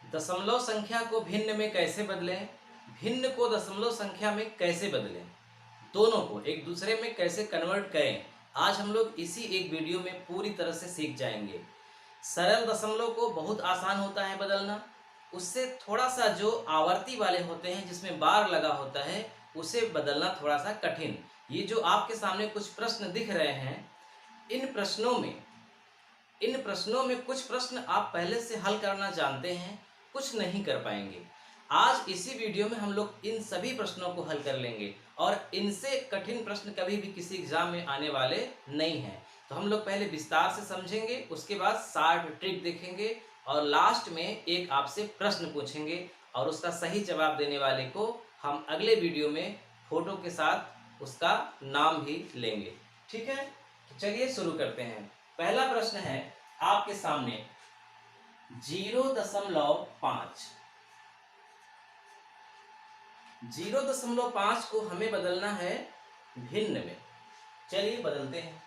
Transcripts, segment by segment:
दशमलव संख्या को भिन्न में कैसे बदलें, भिन्न को दशमलव संख्या में कैसे बदलें, दोनों को एक दूसरे में कैसे कन्वर्ट करें, आज हम लोग इसी एक वीडियो में पूरी तरह से सीख जाएंगे। सरल दशमलव को बहुत आसान होता है बदलना, उससे थोड़ा सा जो आवर्ती वाले होते हैं जिसमें बार लगा होता है उसे बदलना थोड़ा सा कठिन। ये जो आपके सामने कुछ प्रश्न दिख रहे हैं, इन प्रश्नों में कुछ प्रश्न आप पहले से हल करना जानते हैं, कुछ नहीं कर पाएंगे। आज इसी वीडियो में हम लोग इन सभी प्रश्नों को हल कर लेंगे और इनसे कठिन प्रश्न कभी भी किसी एग्जाम में आने वाले नहीं हैं। तो हम लोग पहले विस्तार से समझेंगे, उसके बाद शार्ट ट्रिक देखेंगे और लास्ट में एक आपसे प्रश्न पूछेंगे और उसका सही जवाब देने वाले को हम अगले वीडियो में फोटो के साथ उसका नाम भी लेंगे। ठीक है, तो चलिए शुरू करते हैं। पहला प्रश्न है आपके सामने 0.5। 0.5 को हमें बदलना है भिन्न में। चलिए बदलते हैं।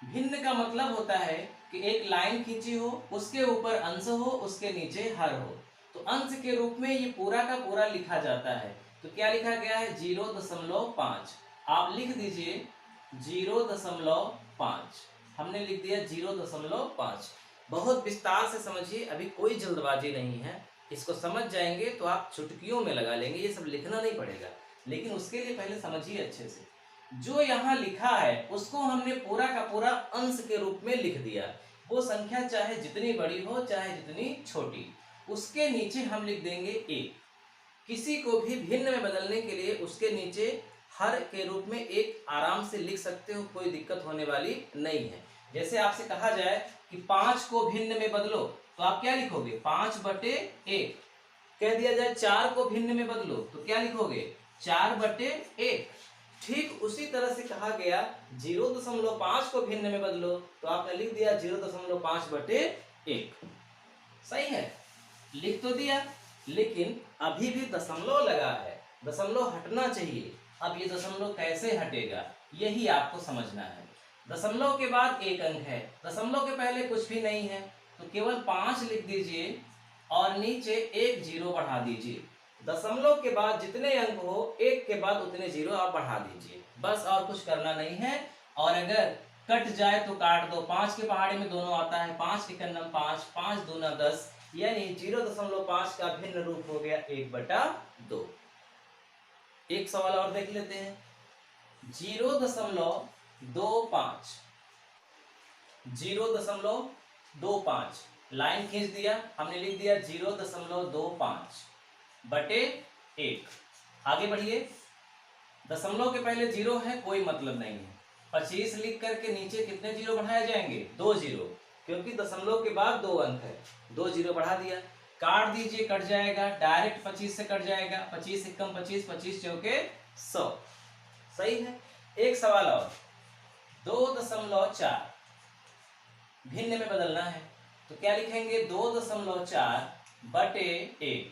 भिन्न का मतलब होता है कि एक लाइन खींची हो, उसके ऊपर अंश हो, उसके नीचे हर हो, तो अंश के रूप में ये पूरा का पूरा लिखा जाता है। तो क्या लिखा गया है 0.5। आप लिख दीजिए 0.5। हमने लिख दिया 0.5। बहुत विस्तार से समझिए, अभी कोई जल्दबाजी नहीं है। इसको समझ जाएंगे तो आप चुटकियों में लगा लेंगे, ये सब लिखना नहीं पड़ेगा, लेकिन उसके लिए पहले समझिए अच्छे से। जो यहाँ लिखा है उसको हमने पूरा का पूरा अंश के रूप में लिख दिया। वो संख्या चाहे जितनी बड़ी हो चाहे जितनी छोटी, उसके नीचे हम लिख देंगे 1। किसी को भी भिन्न में बदलने के लिए उसके नीचे हर के रूप में 1 आराम से लिख सकते हो, कोई दिक्कत होने वाली नहीं है। जैसे आपसे कहा जाए कि 5 को भिन्न में बदलो, तो आप क्या लिखोगे 5/1। कह दिया जाए 4 को भिन्न में बदलो, तो क्या लिखोगे 4/1। ठीक उसी तरह से कहा गया 0.5 को भिन्न में बदलो, तो आपने लिख दिया 0.5/1। सही है, लिख तो दिया, लेकिन अभी भी दशमलव लगा है, दशमलव हटना चाहिए। अब ये दशमलव कैसे हटेगा यही आपको समझना है। दशमलव के बाद एक अंक है, दशमलव के पहले कुछ भी नहीं है, तो केवल 5 लिख दीजिए और नीचे 1 0 बढ़ा दीजिए। दशमलव के बाद जितने अंक हो 1 के बाद उतने 0 आप बढ़ा दीजिए, बस और कुछ करना नहीं है। और अगर कट जाए तो काट दो, 5 के पहाड़े में दोनों आता है, 5 के कन्नम 5, 5 दूना 10, यानी 0.5 का भिन्न रूप हो गया 1/2। एक सवाल और देख लेते हैं। 0.25। 0.25 लाइन खींच दिया, हमने लिख दिया 0.25/1। आगे बढ़िए, दशमलव के पहले 0 है, कोई मतलब नहीं है। 25 लिख करके नीचे कितने 0 बढ़ाए जाएंगे 2 0, क्योंकि दशमलव के बाद 2 अंक है, 2 0 बढ़ा दिया। काट दीजिए, कट जाएगा, डायरेक्ट 25 से कट जाएगा। 25 एकम 25, 25 चौके 100। सही है। एक सवाल और, 2.4 भिन्न में बदलना है, तो क्या लिखेंगे 2.4/1।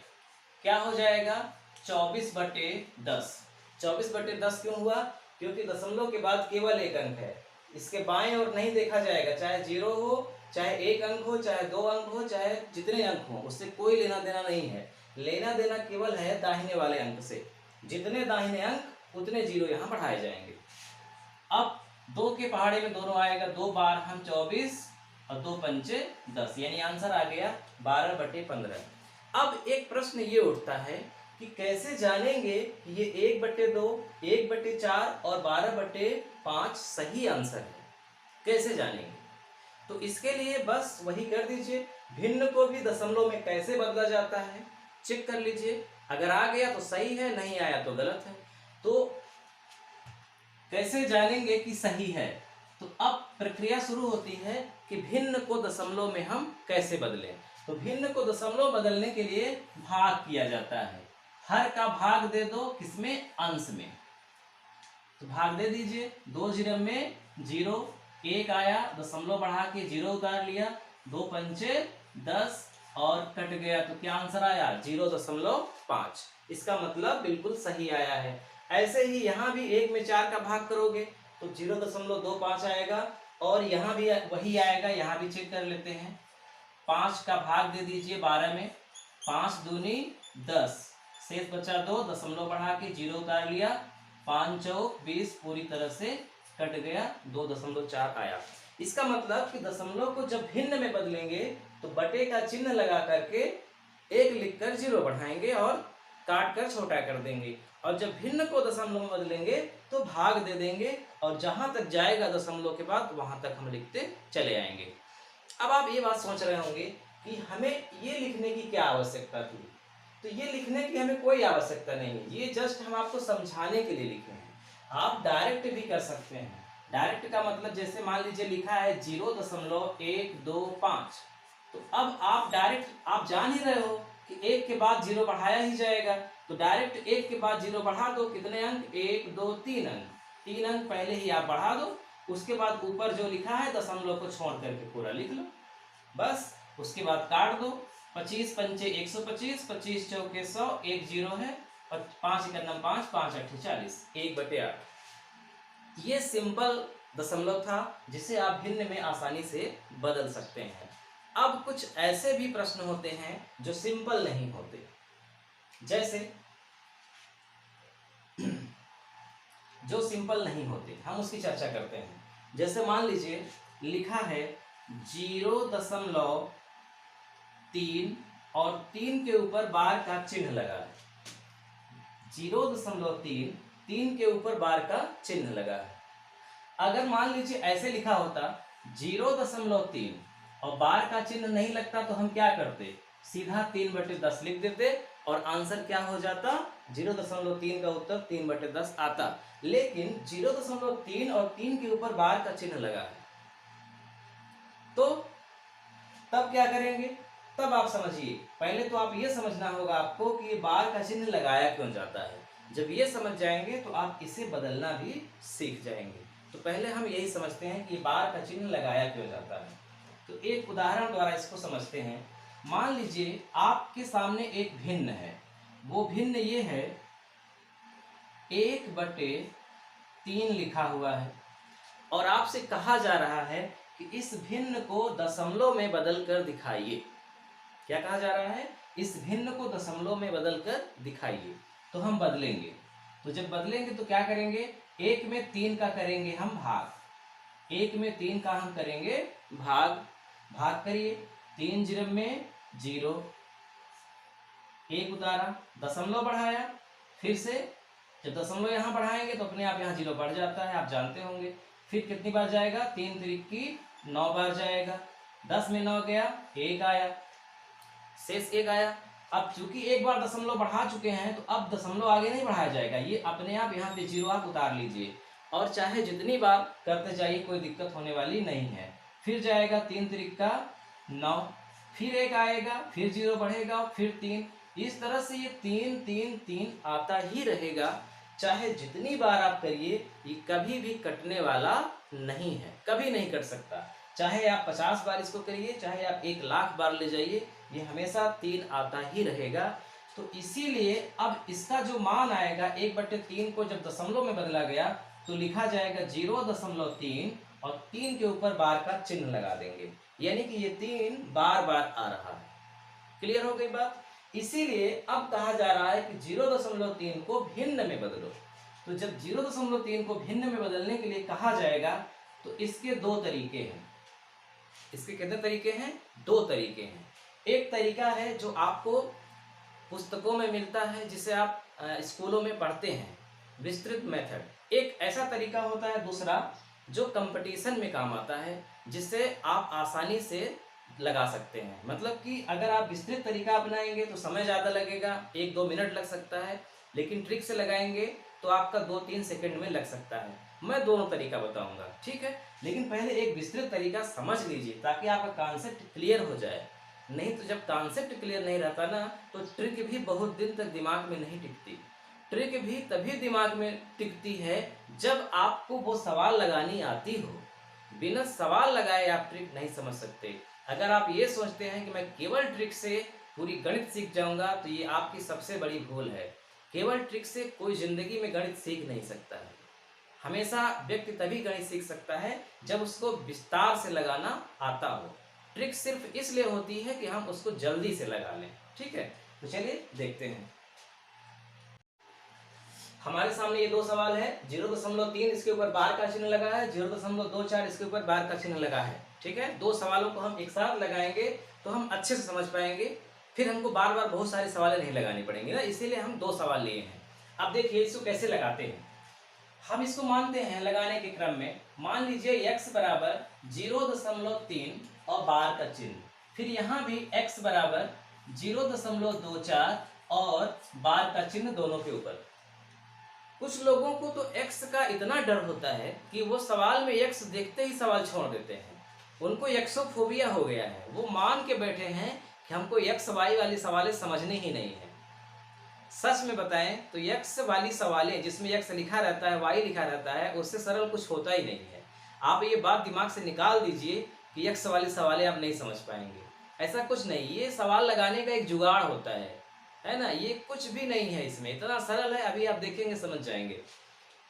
क्या हो जाएगा 24/10। 24/10 क्यों हुआ, क्योंकि दशमलव के बाद केवल एक अंक है, इसके बाएं ओर नहीं देखा जाएगा, चाहे 0 हो, चाहे 1 अंक हो, चाहे 2 अंक हो, चाहे जितने अंक हो, उससे कोई लेना देना नहीं है। लेना देना केवल है दाहिने वाले अंक से, जितने दाहिने अंक उतने 0 यहाँ बढ़ाए जाएंगे। अब 2 के पहाड़े में दोनों आएगा, 2 बार हम 24 और 2 पंचे 10, यानी आंसर आ गया 12/15। अब एक प्रश्न ये उठता है कि कैसे जानेंगे कि ये 1/2, 1/4 और 12/5 सही आंसर है, कैसे जानेंगे? तो इसके लिए बस वही कर दीजिए, भिन्न को भी दशमलव में कैसे बदला जाता है चेक कर लीजिए। अगर आ गया तो सही है, नहीं आया तो गलत है। तो कैसे जानेंगे कि सही है? तो अब प्रक्रिया शुरू होती है कि भिन्न को दशमलव में हम कैसे बदलें। तो भिन्न को दशमलव बदलने के लिए भाग किया जाता है। हर का भाग दे दो, किसमें? अंश में। तो भाग दे दीजिए, 2 0 में 0, 1 आया, दशमलव बढ़ा के 0 उतार लिया, 2 पंचे 10 और कट गया, तो क्या आंसर आया 0.5। इसका मतलब बिल्कुल सही आया है। ऐसे ही यहाँ भी 1 में 4 का भाग करोगे तो 0.25 आएगा, और यहाँ भी वही आएगा। यहाँ भी चेक कर लेते हैं, 5 का भाग दे दीजिए 12 में, 5 दूनी 10, शेष बचा 2, दशमलव बढ़ा के 0 उतार लिया, 5 चौक 20 पूरी तरह से कट गया, 2.4 आया। इसका मतलब कि दशमलव को जब भिन्न में बदलेंगे तो बटे का चिन्ह लगा करके 1 लिखकर 0 बढ़ाएंगे और काट कर छोटा कर देंगे, और जब भिन्न को दशमलव में बदलेंगे तो भाग दे देंगे, और जहां तक जाएगा दशमलव के बाद वहां तक हम लिखते चले आएंगे। अब आप ये बात सोच रहे होंगे कि हमें ये लिखने की क्या आवश्यकता थी। तो ये लिखने की हमें कोई आवश्यकता नहीं है, ये जस्ट हम आपको समझाने के लिए लिखे हैं। आप डायरेक्ट भी कर सकते हैं। डायरेक्ट का मतलब जैसे मान लीजिए लिखा है 0.125, तो अब आप डायरेक्ट आप जान ही रहे हो कि 1 के बाद 0 बढ़ाया ही जाएगा, तो डायरेक्ट 1 के बाद 0 बढ़ा दो। कितने अंक? 1 2 3 अंक, 3 अंक पहले ही आप बढ़ा दो, उसके बाद ऊपर जो लिखा है दशमलव को छोड़ करके पूरा लिख लो बस। उसके बाद काट दो, 25 पंचे 125, 25 चौके 100, 1 0 है, 5 1 5, 5 8 40, 1/8। ये सिंपल दशमलव था जिसे आप भिन्न में आसानी से बदल सकते हैं। अब कुछ ऐसे भी प्रश्न होते हैं जो सिंपल नहीं होते, जैसे जो सिंपल नहीं होते हम उसकी चर्चा करते हैं। जैसे मान लीजिए लिखा है 0.3 और 3 के ऊपर बार का चिन्ह लगा है। 0.3, 3 के /, बार का चिन्ह लगा है। अगर मान लीजिए ऐसे लिखा होता 0.3 और बार का चिन्ह नहीं लगता तो हम क्या करते? सीधा 3/10 लिख देते और आंसर क्या हो जाता? 0.3 का उत्तर 3/10 आता। लेकिन 0.3 और 3 के ऊपर बार का चिन्ह लगा है, तो तब क्या करेंगे? तब आप समझिए, पहले तो आप ये समझना होगा आपको कि ये बार का चिन्ह लगाया क्यों जाता है। जब ये समझ जाएंगे तो आप इसे बदलना भी सीख जाएंगे। तो पहले हम यही समझते हैं कि बार का चिन्ह लगाया क्यों जाता है। तो एक उदाहरण द्वारा इसको समझते हैं। मान लीजिए आपके सामने एक भिन्न है, वो भिन्न ये है 1/3 लिखा हुआ है, और आपसे कहा जा रहा है कि इस भिन्न को दशमलव में बदल कर दिखाइए। क्या कहा जा रहा है? इस भिन्न को दशमलव में बदल कर दिखाइए। तो हम बदलेंगे, तो जब बदलेंगे तो क्या करेंगे? 1 में 3 का करेंगे हम भाग, 1 में 3 का हम करेंगे भाग। भाग करिए, 3 0 में 0, 1 उतारा, दशमलव बढ़ाया, फिर से जब दशमलव यहाँ बढ़ाएंगे तो अपने आप यहाँ 0 बढ़ जाता है, आप जानते होंगे। फिर कितनी बार जाएगा? 3 3 9 बार जाएगा, 10 में 9 गया, 1 आया, शेष 1 आया। अब चूंकि एक बार दशमलव बढ़ा चुके हैं तो अब दशमलव आगे नहीं बढ़ाया जाएगा, ये अपने आप यहाँ पे 0 आप उतार लीजिए, और चाहे जितनी बार करते जाइए कोई दिक्कत होने वाली नहीं है। फिर जाएगा 3 3 9, फिर 1 आएगा, फिर 0 बढ़ेगा, फिर 3, इस तरह से ये 3 3 3 आता ही रहेगा। चाहे जितनी बार आप करिए ये कभी भी कटने वाला नहीं है, कभी नहीं कट सकता। चाहे आप 50 बार इसको करिए, चाहे आप 1,00,000 बार ले जाइए, ये हमेशा 3 आता ही रहेगा। तो इसीलिए अब इसका जो मान आएगा 1/3 को जब दशमलव में बदला गया तो लिखा जाएगा 0.3 और 3 के ऊपर बार का चिन्ह लगा देंगे, यानी कि ये 3 बार बार आ रहा है। क्लियर हो गई बात? इसीलिए अब कहा जा रहा है कि 0.3 को भिन्न में बदलो। तो जब 0.3 को भिन्न में बदलने के लिए कहा जाएगा तो इसके 2 तरीके हैं। इसके कितने तरीके हैं? 2 तरीके हैं। एक तरीका है जो आपको पुस्तकों में मिलता है, जिसे आप स्कूलों में पढ़ते हैं, विस्तृत मेथड। एक ऐसा तरीका होता है दूसरा जो कंपटीशन में काम आता है, जिससे आप आसानी से लगा सकते हैं। मतलब कि अगर आप विस्तृत तरीका अपनाएंगे तो समय ज़्यादा लगेगा, 1-2 मिनट लग सकता है, लेकिन ट्रिक से लगाएंगे तो आपका 2-3 सेकंड में लग सकता है। मैं दोनों तरीका बताऊंगा, ठीक है? लेकिन पहले एक विस्तृत तरीका समझ लीजिए ताकि आपका कॉन्सेप्ट क्लियर हो जाए। नहीं तो जब कॉन्सेप्ट क्लियर नहीं रहता ना तो ट्रिक भी बहुत दिन तक दिमाग में नहीं टिकती। ट्रिक भी तभी दिमाग में टिकती है जब आपको वो सवाल लगानी आती हो। बिना सवाल लगाए आप ट्रिक नहीं समझ सकते। अगर आप ये सोचते हैं कि मैं केवल ट्रिक से पूरी गणित सीख जाऊंगा तो ये आपकी सबसे बड़ी भूल है। केवल ट्रिक से कोई जिंदगी में गणित सीख नहीं सकता है। हमेशा व्यक्ति तभी गणित सीख सकता है जब उसको विस्तार से लगाना आता हो। ट्रिक सिर्फ इसलिए होती है कि हम उसको जल्दी से लगा लें। ठीक है, तो चलिए देखते हैं। हमारे सामने ये दो सवाल है, 0.3 इसके ऊपर बार का चिन्ह लगा है, 0.24 इसके ऊपर बार का चिन्ह लगा है। ठीक है, दो सवालों को हम एक साथ लगाएंगे तो हम अच्छे से समझ पाएंगे, फिर हमको बार बार बहुत सारे सवाल नहीं लगाने पड़ेंगे ना, इसीलिए हम दो सवाल लिए हैं। अब देखिए इसको कैसे लगाते हैं। हम इसको मानते हैं लगाने के क्रम में, मान लीजिए x बराबर 0.3 और बार का चिन्ह, फिर यहाँ भी x बराबर 0.24 और बार का चिन्ह दोनों के ऊपर। कुछ लोगों को तो x का इतना डर होता है कि वो सवाल में x देखते ही सवाल छोड़ देते हैं, उनको एक्सोफोबिया हो गया है, वो मान के बैठे हैं कि हमको x y वाली सवालें समझनी ही नहीं है। सच में बताएं तो x वाली सवालें जिसमें x लिखा रहता है y लिखा रहता है, उससे सरल कुछ होता ही नहीं है। आप ये बात दिमाग से निकाल दीजिए कि x वाली सवालें आप नहीं समझ पाएंगे, ऐसा कुछ नहीं। ये सवाल लगाने का एक जुगाड़ होता है ना, ये कुछ भी नहीं है, इसमें इतना सरल है, अभी आप देखेंगे समझ जाएंगे।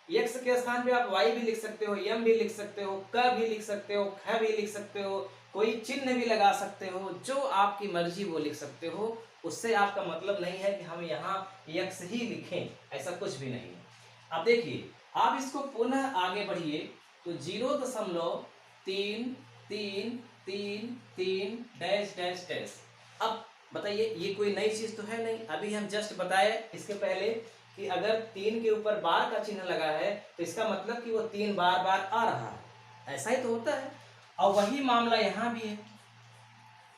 x के स्थान पे आप y भी लिख सकते हो, m भी लिख सकते हो, क भी लिख सकते हो, ख भी लिख सकते हो, कोई चिन्ह भी लगा सकते हो, जो आपकी मर्जी वो लिख सकते हो। उससे आपका मतलब नहीं है कि हम यहाँ x ही लिखें, ऐसा कुछ भी नहीं है। अब देखिए आप इसको पुनः आगे बढ़िए तो 0.33333 डैश डैश डैश। अब बताइए ये कोई नई चीज तो है नहीं, अभी हम जस्ट बताए इसके पहले कि अगर 3 के ऊपर बार का चिन्ह लगा है तो इसका मतलब कि वो 3 बार बार आ रहा है, ऐसा ही तो होता है। और वही मामला यहाँ भी है,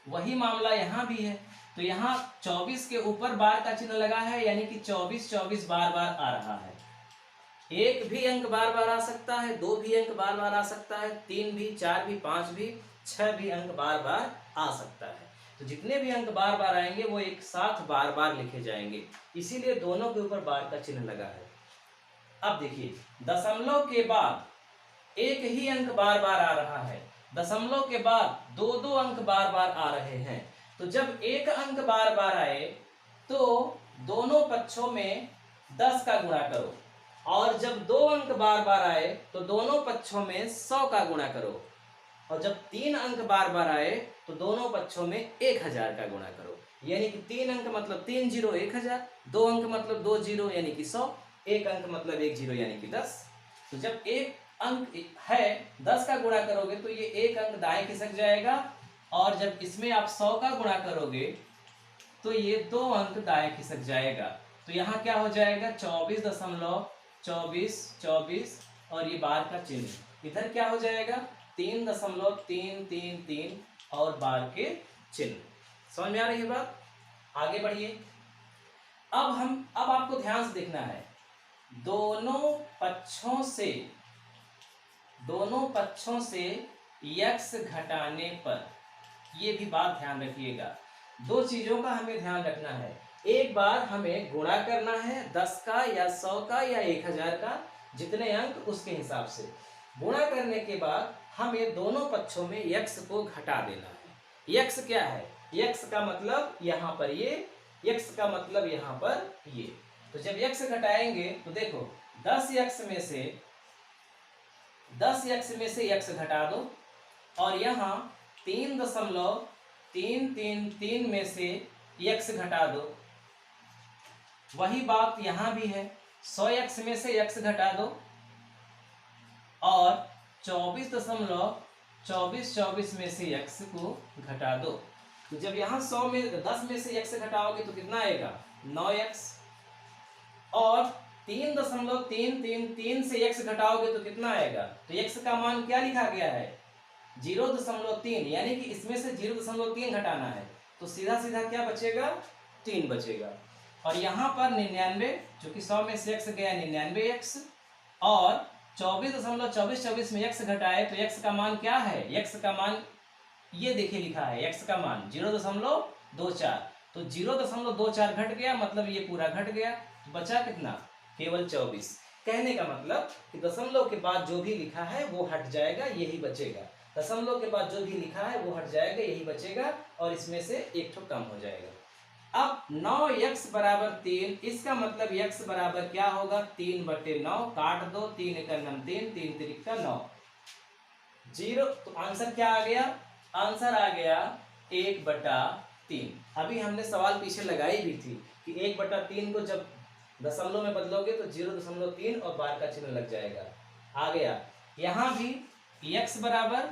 वही मामला यहाँ भी है। तो यहाँ 24 के ऊपर बार का चिन्ह लगा है, यानी कि 24 बार बार आ रहा है। एक भी अंक बार बार आ सकता है, दो भी अंक बार बार आ सकता है, 3 भी, 4 भी, 5 भी, 6 भी अंक बार बार आ सकता है। तो जितने भी अंक बार बार आएंगे वो एक साथ बार बार लिखे जाएंगे, इसीलिए दोनों के ऊपर बार का चिन्ह लगा है। अब देखिए दशमलव के बाद एक ही अंक बार बार आ रहा है, दशमलव के बाद दो दो अंक बार बार आ रहे हैं। तो जब एक अंक बार बार आए तो दोनों पक्षों में 10 का गुणा करो, और जब दो अंक बार बार आए तो दोनों पक्षों में 100 का गुणा करो, और जब 3 अंक बार बार आए तो दोनों पक्षों में 1000 का गुणा करो। यानी कि 3 अंक मतलब 3 जीरो 1000, 2 अंक मतलब 2 जीरो यानी कि 100, 1 अंक मतलब 1 जीरो यानी कि 10। तो जब एक अंक है 10 का गुणा करोगे तो ये एक अंक दाएं खिसक जाएगा, और जब इसमें आप 100 का गुणा करोगे तो ये 2 अंक दाएं खिसक जाएगा। तो यहाँ क्या हो जाएगा 24.24 और ये बार का चिन्ह, इधर क्या हो जाएगा 3.333 और बार के चिन्ह। समझ में आ रही है बात? आगे बढ़िए। अब आपको ध्यान से देखना है, दोनों पक्षों से x घटाने पर, ये भी बात ध्यान रखिएगा। दो चीजों का हमें ध्यान रखना है, एक बार हमें गुणा करना है 10 का या 100 का या 1000 का, जितने अंक उसके हिसाब से। गुणा करने के बाद हमें दोनों पक्षों में x को घटा देना है। x क्या है? x का मतलब यहाँ पर ये, x का मतलब यहाँ पर ये। तो जब x घटाएंगे तो देखो 10x में से x घटा दो, और यहाँ 3.333 में से x घटा दो। वही बात यहाँ भी है, 100x में से x घटा दो, और 24.24 में से x को घटा दो। तो जब यहाँ 10 में से x घटाओगे तो कितना आएगा 9x, और 3.333 से x घटाओगे तो कितना आएगा, तो x का मान क्या लिखा गया है 0.3, यानी कि इसमें से 0.3 घटाना है, तो सीधा सीधा क्या बचेगा 3 बचेगा। और यहाँ पर 99, जो कि 100 में से x गया 99x, और 24.24 में x घटाए तो x का मान क्या है, x का मान ये देखिए लिखा है, x का मान 0.24, तो 0.24 घट गया, मतलब ये पूरा घट गया, तो बचा कितना केवल 24। कहने का मतलब कि दशमलव के बाद जो भी लिखा है वो हट जाएगा, यही बचेगा। दशमलव के बाद जो भी लिखा है वो हट जाएगा, यही बचेगा, और इसमें से एक ठो कम हो जाएगा। अब 9x बराबर 3, इसका मतलब x बराबर क्या होगा 3/9, काट दो, 3 × 3, 3 × 3 = 9, 0। तो आंसर क्या आ गया, आंसर आ गया 1/3। अभी हमने सवाल पीछे लगाई भी थी कि 1/3 को जब दशमलव में बदलोगे तो 0.3 और बार का चिन्ह लग जाएगा। आ गया। यहाँ भी x बराबर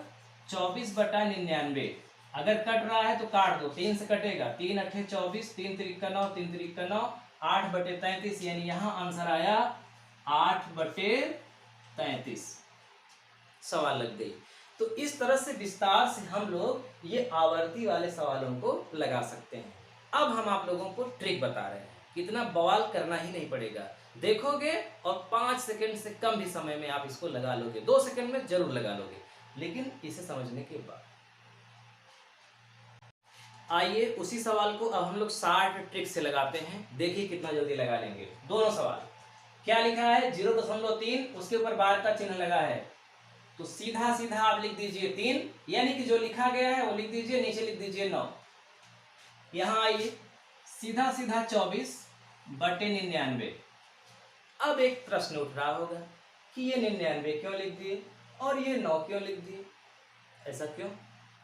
24/99। अगर कट रहा है तो काट दो, 3 से कटेगा, 3 अठे 24, 3 त्रिक 9, 3 त्रिक 9, 8/33, यानी यहाँ आंसर आया 8/33। सवाल लग गई। तो इस तरह से विस्तार से हम लोग ये आवर्ती वाले सवालों को लगा सकते हैं। अब हम आप लोगों को ट्रिक बता रहे हैं, इतना बवाल करना ही नहीं पड़ेगा, देखोगे और 5 सेकंड से कम भी समय में आप इसको लगा लोगे, 2 सेकंड में जरूर लगा लोगे, लेकिन इसे समझने के बाद। आइए उसी सवाल को अब हम लोग 60 ट्रिक से लगाते हैं, देखिए कितना जल्दी लगा लेंगे। दोनों सवाल क्या लिखा है, 0.3, उसके ऊपर बार का चिन्ह लगा है, तो सीधा सीधा आप लिख दीजिए 3, यानी कि जो लिखा गया है वो लिख दीजिए, नीचे लिख दीजिए 9। यहां आइए, सीधा सीधा 24/99। अब एक प्रश्न उठ रहा होगा कि ये 99 क्यों लिख दिए और ये 9 क्यों लिख दिए, ऐसा क्यों?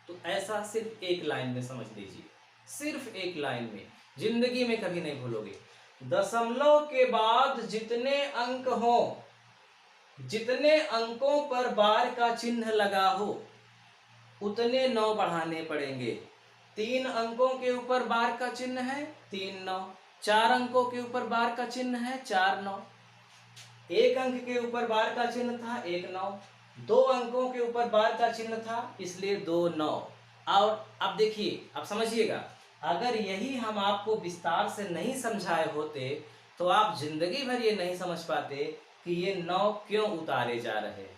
तो ऐसा सिर्फ एक लाइन में समझ लीजिए, सिर्फ एक लाइन में, जिंदगी में कभी नहीं भूलोगे। दशमलव के बाद जितने अंक हो, जितने अंकों पर बार का चिन्ह लगा हो, उतने 9 बढ़ाने पड़ेंगे। 3 अंकों के ऊपर बार का चिन्ह है, 3 9। 4 अंकों के ऊपर बार का चिन्ह है, 4 9। 1 अंक के ऊपर बार का चिन्ह था, 1 9। 2 अंकों के ऊपर बार का चिन्ह था, इसलिए 2 9। और अब देखिए, अब समझिएगा, अगर यही हम आपको विस्तार से नहीं समझाए होते तो आप जिंदगी भर ये नहीं समझ पाते कि ये 9 क्यों उतारे जा रहे हैं,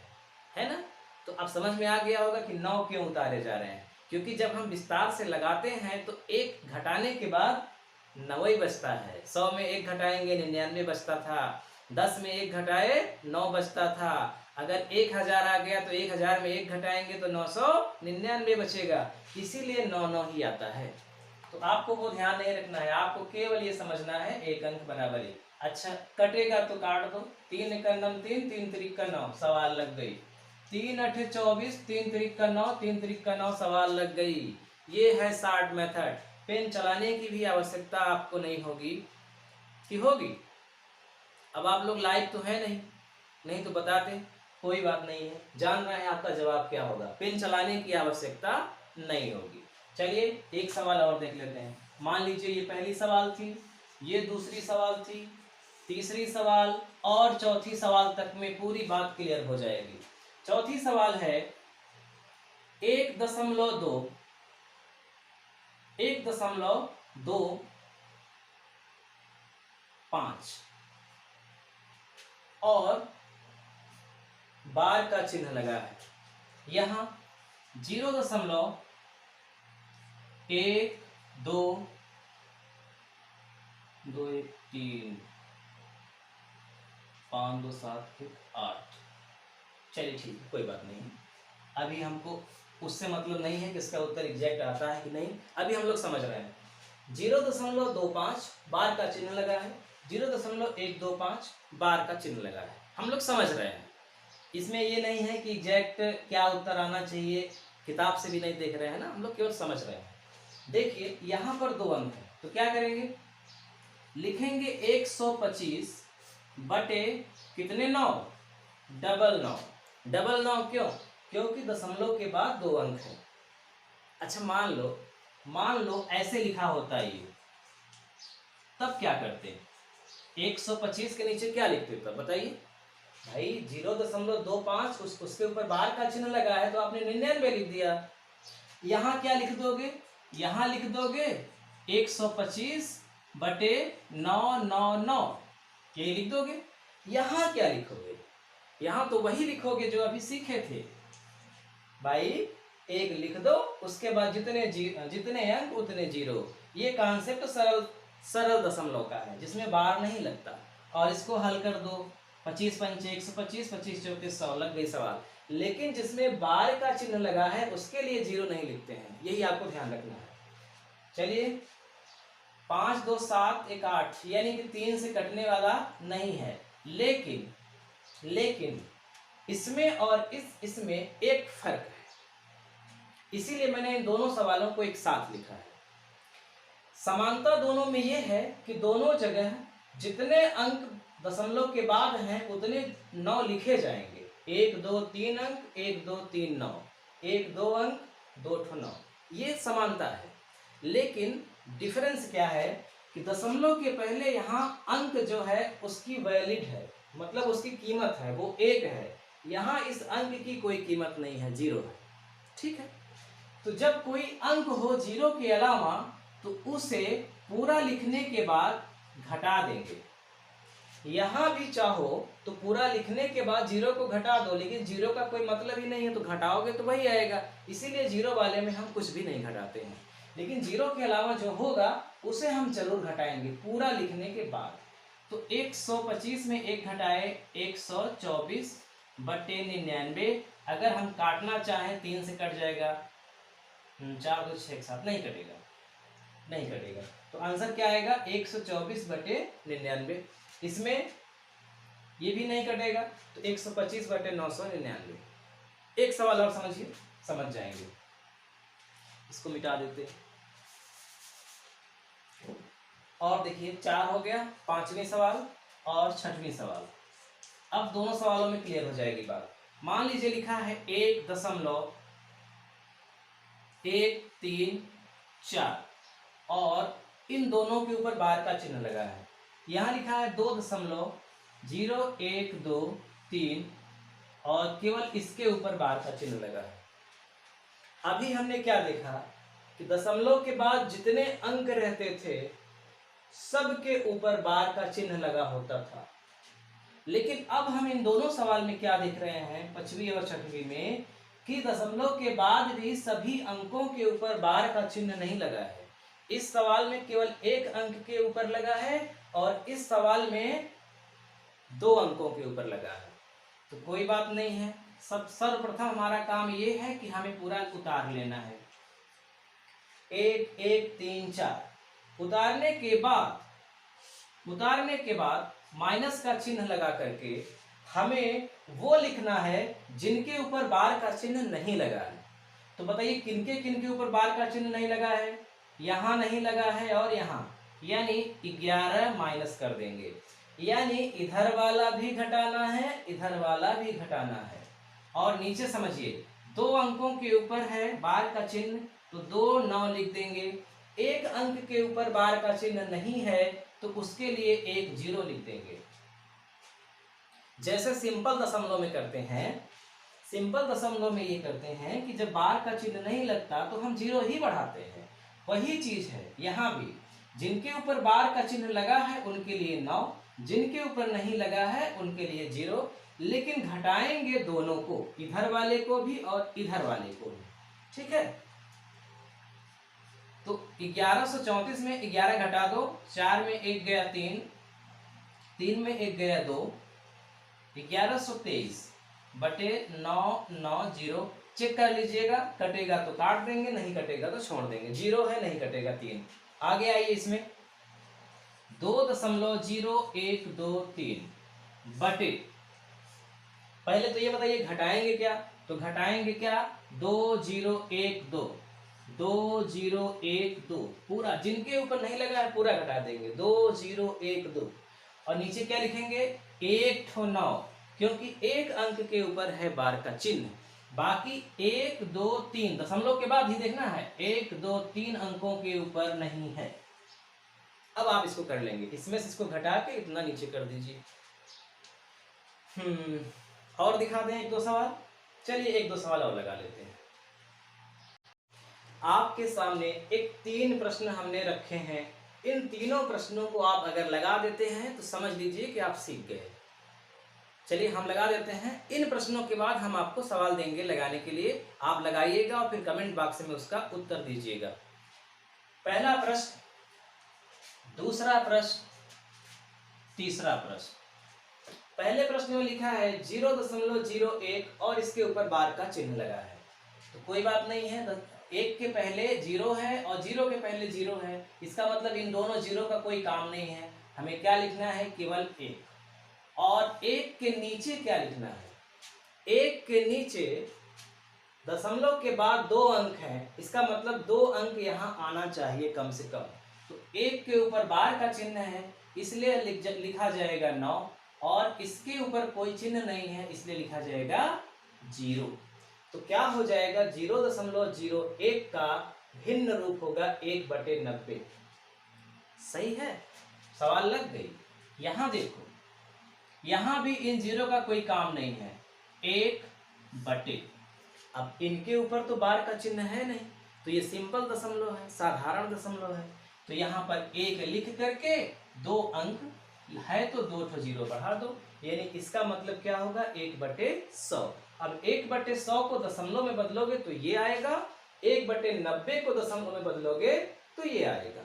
है ना? तो अब समझ में आ गया होगा कि 9 क्यों उतारे जा रहे हैं, क्योंकि जब हम विस्तार से लगाते हैं तो 1 घटाने के बाद 9 ही बचता है। 100 में 1 घटाएंगे 99 बचता था, 10 में 1 घटाए 9 बचता था, अगर 1000 आ गया तो 1000 में 1 घटाएंगे तो 999 बचेगा, इसीलिए 9 9 ही आता है। तो आपको वो ध्यान नहीं रखना है, आपको केवल ये समझना है 1 अंक बराबर 1। अच्छा, कटेगा तो काट दो, 3 × 9 3, 3 त्रिक 9, सवाल लग गई। 3 अठे 24, 3 त्रिक 9, 3 त्रिक 9, सवाल लग गई। ये है शॉर्ट मेथड। पेन चलाने की भी आवश्यकता आपको नहीं होगी, कि होगी? अब आप लोग लाइव तो है नहीं तो बताते, कोई बात नहीं है, जान रहे हैं आपका जवाब क्या होगा, पेन चलाने की आवश्यकता नहीं होगी। चलिए एक सवाल और देख लेते हैं। मान लीजिए ये पहली सवाल थी, ये दूसरी सवाल थी, तीसरी सवाल और चौथी सवाल तक में पूरी बात क्लियर हो जाएगी। चौथी सवाल है 1.2 1.25 और बार का चिन्ह लगा है। यहां 0.1 2 2 1 3 5 2 7 1 8। चलिए ठीक है, कोई बात नहीं, अभी हमको उससे मतलब नहीं है कि इसका उत्तर एग्जैक्ट आता है कि नहीं, अभी हम लोग समझ रहे हैं। 0.25 बार का चिन्ह लगा है, 0.125 बार का चिन्ह लगा है, हम लोग समझ रहे हैं। इसमें ये नहीं है कि एग्जैक्ट क्या उत्तर आना चाहिए, किताब से भी नहीं देख रहे हैं ना, हम लोग केवल समझ रहे हैं। देखिए यहाँ पर 2 अंक है, तो क्या करेंगे, लिखेंगे 125 बटे कितने 9, 9 डबल 9 क्यों? क्योंकि दशमलव के बाद 2 अंक है। अच्छा मान लो ऐसे लिखा होता है ये, तब क्या करते? 125 के नीचे क्या लिखते तब बताइए भाई? 0.25 उसके ऊपर बार का चिन्ह लगा है तो आपने 99 लिख दिया। यहाँ क्या लिख दोगे? यहाँ लिख दोगे 125 बटे 999, यही लिख दोगे। यहाँ क्या लिखोगे? यहाँ तो वही लिखोगे जो अभी सीखे थे भाई, 1 लिख दो, उसके बाद जितने अंक उतने 0। ये कॉन्सेप्ट सरल दशमलव का है जिसमें बार नहीं लगता। और इसको हल कर दो, 25 पंचे 125, 25 चौके 100, लग गई सवाल। लेकिन जिसमें बार का चिन्ह लगा है उसके लिए 0 नहीं लिखते हैं, यही आपको ध्यान रखना है। चलिए 5 2 7 1 8, यानी कि 3 से कटने वाला नहीं है। लेकिन इसमें और इसमें एक फर्क है। इसीलिए मैंने इन दोनों सवालों को एक साथ लिखा है। समानता दोनों में ये है कि दोनों जगह जितने अंक दशमलव के बाद हैं उतने 9 लिखे जाएंगे। 1 2 3 अंक, 1 2 3 9, 1 2 अंक, 2 ठो 9, ये समानता है। लेकिन डिफरेंस क्या है कि दशमलव के पहले यहाँ अंक जो है उसकी वैलिड है, मतलब उसकी कीमत है, वो 1 है। यहाँ इस अंक की कोई कीमत नहीं है, 0 है। ठीक है, तो जब कोई अंक हो 0 के अलावा तो उसे पूरा लिखने के बाद घटा देंगे। यहां भी चाहो तो पूरा लिखने के बाद 0 को घटा दो, लेकिन 0 का कोई मतलब ही नहीं है, तो घटाओगे तो वही आएगा। इसीलिए 0 वाले में हम कुछ भी नहीं घटाते हैं, लेकिन 0 के अलावा जो होगा उसे हम जरूर घटाएंगे पूरा लिखने के बाद। तो 125 में 1 घटाए 124 बटे 99। अगर हम काटना चाहें 3 से कट जाएगा, 4 2 6 7 नहीं कटेगा, नहीं कटेगा। तो आंसर क्या आएगा 124 बटे 99। इसमें ये भी नहीं कटेगा, तो 125 बटे 999। एक सवाल और समझिए, समझ जाएंगे। इसको मिटा देते हैं और देखिए 4 हो गया, 5वें सवाल और 6वें सवाल। अब दोनों सवालों में क्लियर हो जाएगी बात। मान लीजिए लिखा है 1.134 और इन दोनों के ऊपर बार का चिन्ह लगा है। यहाँ लिखा है 2.0123 और केवल इसके ऊपर बार का चिन्ह लगा है। अभी हमने क्या देखा कि दशमलव के बाद जितने अंक रहते थे सबके ऊपर बार का चिन्ह लगा होता था। लेकिन अब हम इन दोनों सवाल में क्या देख रहे हैं, 5वीं और 6वीं में, कि दशमलव के बाद भी सभी अंकों के ऊपर बार का चिन्ह नहीं लगा है। इस सवाल में केवल 1 अंक के ऊपर लगा है और इस सवाल में 2 अंकों के ऊपर लगा है। तो कोई बात नहीं है, सर्वप्रथम हमारा काम ये है कि हमें पूरा उतार लेना है। 1 1 3 4 उतारने के बाद माइनस का चिन्ह लगा करके हमें वो लिखना है जिनके ऊपर बार का चिन्ह नहीं लगा है। तो बताइए किनके ऊपर बार का चिन्ह नहीं लगा है, यहाँ नहीं लगा है और यहाँ, यानी 11 माइनस कर देंगे, यानी इधर वाला भी घटाना है, इधर वाला भी घटाना है। और नीचे समझिए 2 अंकों के ऊपर है बार का चिन्ह, तो 2 9 लिख देंगे। 1 अंक के ऊपर बार का चिन्ह नहीं है तो उसके लिए 1 0 लिख देंगे। जैसे सिंपल दशमलव में करते हैं, सिंपल दशमलव में ये करते हैं कि जब बार का चिन्ह नहीं लगता तो हम 0 ही बढ़ाते हैं। वही चीज है यहाँ भी, जिनके ऊपर बार का चिन्ह लगा है उनके लिए 9, जिनके ऊपर नहीं लगा है उनके लिए 0। लेकिन घटाएंगे दोनों को, इधर वाले को भी और इधर वाले को भी। ठीक है, तो 1134 में 11 घटा दो, 4 में 1 गया 3, 3 में 1 गया 2, 1123 बटे 990। चेक कर लीजिएगा, कटेगा तो काट देंगे, नहीं कटेगा तो छोड़ देंगे। 0 है, नहीं कटेगा 3। आगे आइए, इसमें 2.0123 बटे, पहले तो ये बताइए घटाएंगे क्या, तो घटाएंगे क्या 2012 पूरा, जिनके ऊपर नहीं लगा है पूरा घटा देंगे 2012। और नीचे क्या लिखेंगे 1 ठो 9, क्योंकि 1 अंक के ऊपर है बार का चिन्ह। बाकी 1 2 3 दशमलव के बाद ही देखना है, 1 2 3 अंकों के ऊपर नहीं है। अब आप इसको कर लेंगे, इसमें से इसको घटा के इतना नीचे कर दीजिए। और दिखा दें 1 2 सवाल। चलिए 1 2 सवाल और लगा लेते हैं। आपके सामने एक 3 प्रश्न हमने रखे हैं। इन तीनों प्रश्नों को आप अगर लगा देते हैं तो समझ लीजिए कि आप सीख गए। चलिए हम लगा देते हैं। इन प्रश्नों के बाद हम आपको सवाल देंगे लगाने के लिए, आप लगाइएगा और फिर कमेंट बॉक्स में उसका उत्तर दीजिएगा। पहला प्रश्न, दूसरा प्रश्न, तीसरा प्रश्न। पहले प्रश्न में लिखा है 0.01 और इसके ऊपर बार का चिन्ह लगा है। तो कोई बात नहीं है, 1 के पहले 0 है और 0 के पहले 0 है, इसका मतलब इन दोनों 0 का कोई काम नहीं है। हमें क्या लिखना है, केवल 1। और 1 के नीचे क्या लिखना है, 1 के नीचे दशमलव के बाद 2 अंक हैं, इसका मतलब 2 अंक यहाँ आना चाहिए कम से कम। तो 1 के ऊपर बार का चिन्ह है, इसलिए लिखा जाएगा 9, और इसके ऊपर कोई चिन्ह नहीं है, इसलिए लिखा जाएगा 0। तो क्या हो जाएगा, 0.01 का भिन्न रूप होगा 1/90। सही है, सवाल लग गई। यहां देखो, यहां भी इन जीरो का कोई काम नहीं है, 1/। अब इनके ऊपर तो बार का चिन्ह है नहीं, तो ये सिंपल दशमलव है, साधारण दशमलव है। तो यहाँ पर 1 लिख करके 2 अंक है तो 2 ठो जीरो बढ़ा दो, यानी इसका मतलब क्या होगा, 1/100। अब 1/100 को दशमलव में बदलोगे तो ये आएगा, 1/90 को दशमलव में बदलोगे तो ये आएगा।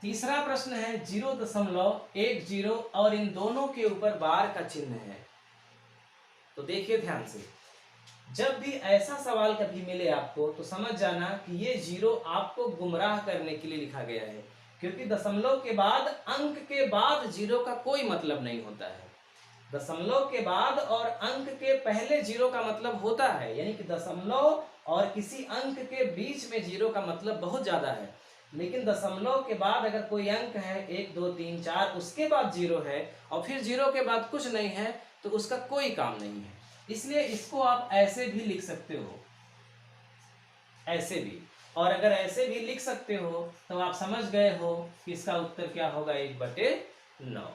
तीसरा प्रश्न है 0.10 और इन दोनों के ऊपर बार का चिन्ह है। तो देखिए ध्यान से, जब भी ऐसा सवाल कभी मिले आपको तो समझ जाना कि ये 0 आपको गुमराह करने के लिए लिखा गया है, क्योंकि दशमलव के बाद अंक के बाद 0 का कोई मतलब नहीं होता है। दशमलव के बाद और अंक के पहले 0 का मतलब होता है, यानी कि दशमलव और किसी अंक के बीच में 0 का मतलब बहुत ज्यादा है। लेकिन दशमलव के बाद अगर कोई अंक है 1 2 3 4, उसके बाद 0 है और फिर 0 के बाद कुछ नहीं है, तो उसका कोई काम नहीं है। इसलिए इसको आप ऐसे भी लिख सकते हो, ऐसे भी। और अगर ऐसे भी लिख सकते हो तो आप समझ गए हो कि इसका उत्तर क्या होगा, 1/9।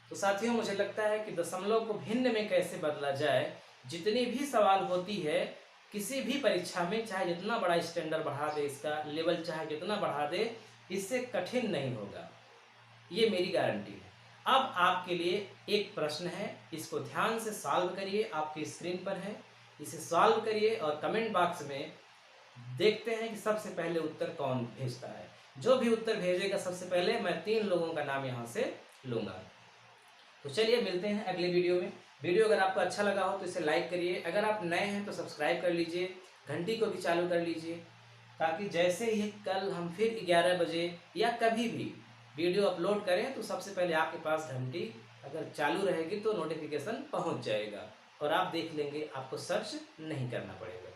तो साथियों, मुझे लगता है कि दशमलव को भिन्न में कैसे बदला जाए, जितनी भी सवाल होती है किसी भी परीक्षा में, चाहे जितना बड़ा स्टैंडर्ड बढ़ा दे, इसका लेवल चाहे जितना बढ़ा दे, इससे कठिन नहीं होगा, ये मेरी गारंटी है। अब आपके लिए एक प्रश्न है, इसको ध्यान से सॉल्व करिए, आपकी स्क्रीन पर है, इसे सॉल्व करिए और कमेंट बॉक्स में देखते हैं कि सबसे पहले उत्तर कौन भेजता है। जो भी उत्तर भेजेगा सबसे पहले, मैं 3 लोगों का नाम यहाँ से लूँगा। तो चलिए मिलते हैं अगले वीडियो में। वीडियो अगर आपको अच्छा लगा हो तो इसे लाइक करिए, अगर आप नए हैं तो सब्सक्राइब कर लीजिए, घंटी को भी चालू कर लीजिए, ताकि जैसे ही कल हम फिर 11 बजे या कभी भी वीडियो अपलोड करें तो सबसे पहले आपके पास घंटी अगर चालू रहेगी तो नोटिफिकेशन पहुंच जाएगा और आप देख लेंगे, आपको सर्च नहीं करना पड़ेगा।